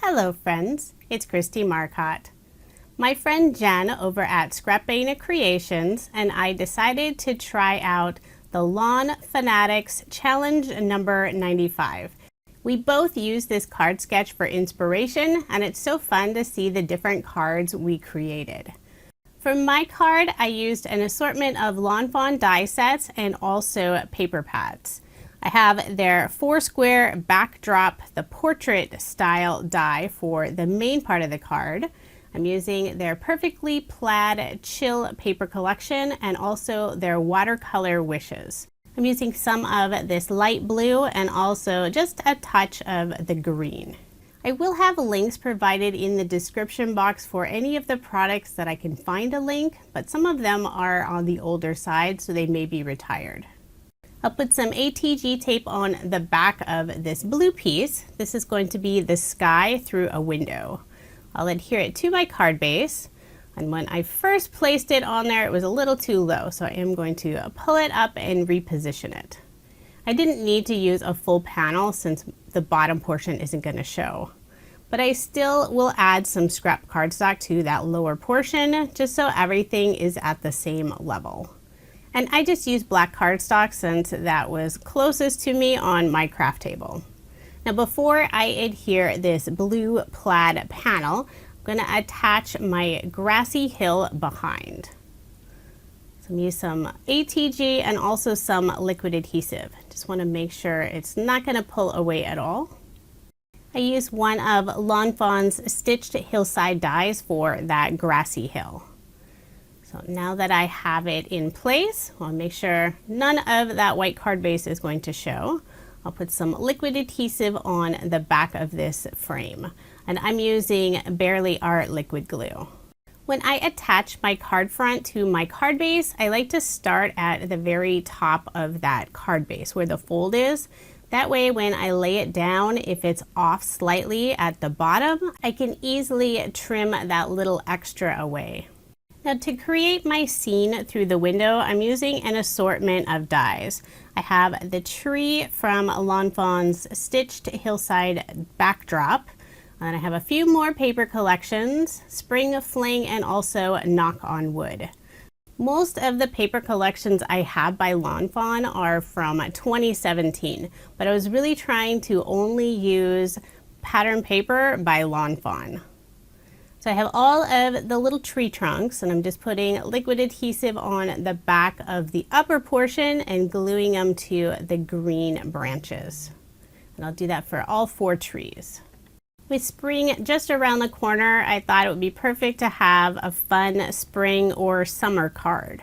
Hello friends, it's Kristie Marcotte. My friend Jen over at Scrapbena Creations and I decided to try out the Lawn Fawnatics Challenge number 95. We both use this card sketch for inspiration and it's so fun to see the different cards we created. For my card, I used an assortment of Lawn Fawn die sets and also paper pads. I have their Foursquare backdrop, the portrait style die for the main part of the card. I'm using their Perfectly Plaid Chill paper collection and also their Watercolor Wishes. I'm using some of this light blue and also just a touch of the green. I will have links provided in the description box for any of the products that I can find a link, but some of them are on the older side, so they may be retired. I'll put some ATG tape on the back of this blue piece. This is going to be the sky through a window. I'll adhere it to my card base, and when I first placed it on there, it was a little too low, so I am going to pull it up and reposition it. I didn't need to use a full panel since the bottom portion isn't going to show. But I still will add some scrap cardstock to that lower portion just so everything is at the same level. And I just used black cardstock since that was closest to me on my craft table. Now before I adhere this blue plaid panel, I'm going to attach my grassy hill behind. So I'm using some ATG and also some liquid adhesive. Just want to make sure it's not going to pull away at all. I use one of Lawn Fawn's Stitched Hillside dies for that grassy hill. So now that I have it in place, I'll make sure none of that white card base is going to show. I'll put some liquid adhesive on the back of this frame. And I'm using Barely Art liquid glue. When I attach my card front to my card base, I like to start at the very top of that card base where the fold is. That way when I lay it down, if it's off slightly at the bottom, I can easily trim that little extra away. Now to create my scene through the window, I'm using an assortment of dies. I have the tree from Lawn Fawn's Stitched Hillside backdrop. And I have a few more paper collections, Spring, Fling, and also Knock on Wood. Most of the paper collections I have by Lawn Fawn are from 2017, but I was really trying to only use pattern paper by Lawn Fawn. So I have all of the little tree trunks and I'm just putting liquid adhesive on the back of the upper portion and gluing them to the green branches. And I'll do that for all 4 trees. With spring just around the corner, I thought it would be perfect to have a fun spring or summer card.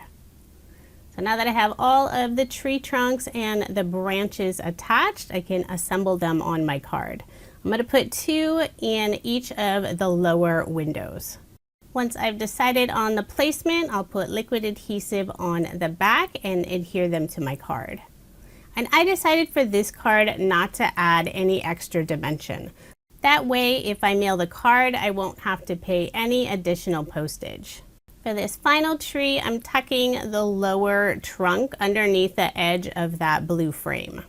So now that I have all of the tree trunks and the branches attached, I can assemble them on my card. I'm going to put 2 in each of the lower windows. Once I've decided on the placement, I'll put liquid adhesive on the back and adhere them to my card. And I decided for this card not to add any extra dimension. That way, if I mail the card, I won't have to pay any additional postage. For this final tree, I'm tucking the lower trunk underneath the edge of that blue frame.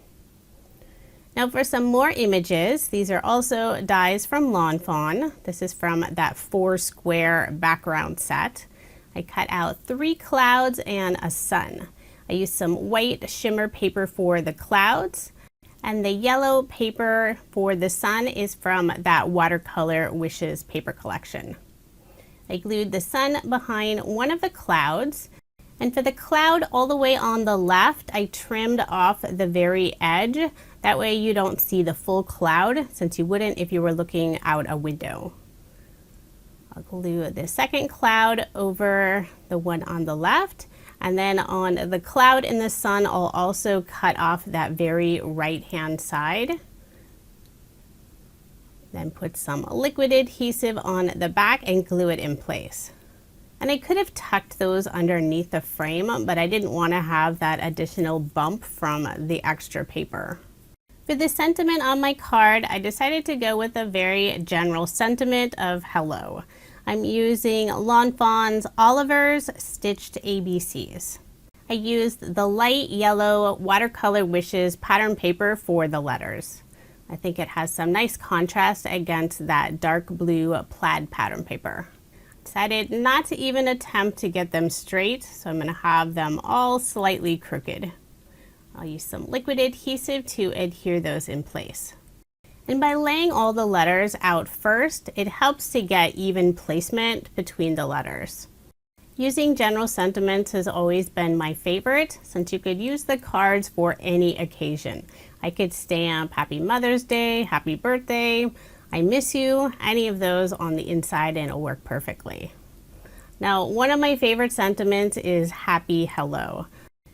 Now for some more images, these are also dies from Lawn Fawn. This is from that Foursquare background set. I cut out 3 clouds and a sun. I used some white shimmer paper for the clouds. And the yellow paper for the sun is from that Watercolor Wishes paper collection. I glued the sun behind one of the clouds. And for the cloud all the way on the left, I trimmed off the very edge. That way you don't see the full cloud, since you wouldn't if you were looking out a window. I'll glue the second cloud over the one on the left. And then on the cloud in the sun, I'll also cut off that very right-hand side. Then put some liquid adhesive on the back and glue it in place. And I could have tucked those underneath the frame, but I didn't want to have that additional bump from the extra paper. For the sentiment on my card, I decided to go with a very general sentiment of hello. I'm using Lawn Fawn's Oliver's Stitched ABCs. I used the light yellow Watercolor Wishes pattern paper for the letters. I think it has some nice contrast against that dark blue plaid pattern paper. Decided not to even attempt to get them straight, so I'm going to have them all slightly crooked. I'll use some liquid adhesive to adhere those in place. And by laying all the letters out first, it helps to get even placement between the letters. Using general sentiments has always been my favorite, since you could use the cards for any occasion. I could stamp Happy Mother's Day, Happy Birthday, I miss you, any of those on the inside, and it'll work perfectly. Now, one of my favorite sentiments is Happy Hello.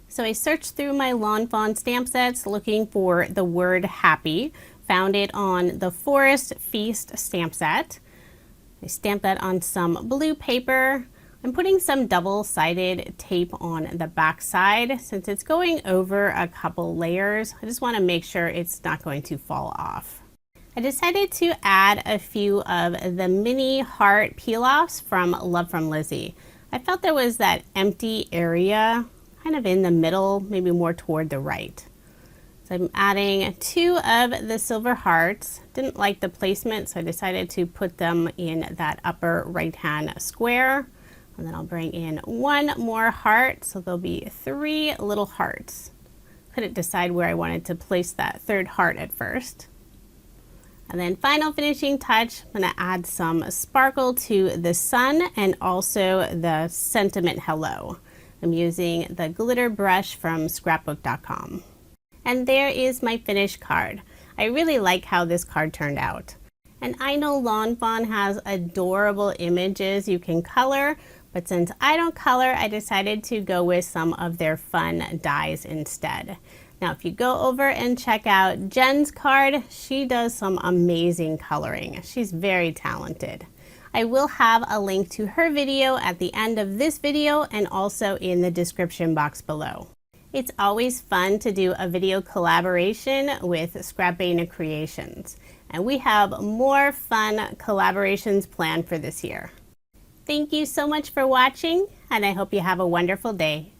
So I searched through my Lawn Fawn stamp sets looking for the word happy, found it on the Forest Feast stamp set. I stamped that on some blue paper. I'm putting some double-sided tape on the back side. Since it's going over a couple layers, I just want to make sure it's not going to fall off. I decided to add a few of the mini heart peel-offs from Love from Lizi. I felt there was that empty area kind of in the middle, maybe more toward the right. So I'm adding 2 of the silver hearts. Didn't like the placement, so I decided to put them in that upper right-hand square. And then I'll bring in 1 more heart, so there'll be 3 little hearts. Couldn't decide where I wanted to place that 3rd heart at first. And then final finishing touch, I'm going to add some sparkle to the sun and also the sentiment hello. I'm using the glitter brush from scrapbook.com. And there is my finished card. I really like how this card turned out. And I know Lawn Fawn has adorable images you can color, but since I don't color, I decided to go with some of their fun dies instead. Now, if you go over and check out Jen's card, she does some amazing coloring. She's very talented. I will have a link to her video at the end of this video and also in the description box below. It's always fun to do a video collaboration with Scrapbena Creations, and we have more fun collaborations planned for this year. Thank you so much for watching, and I hope you have a wonderful day.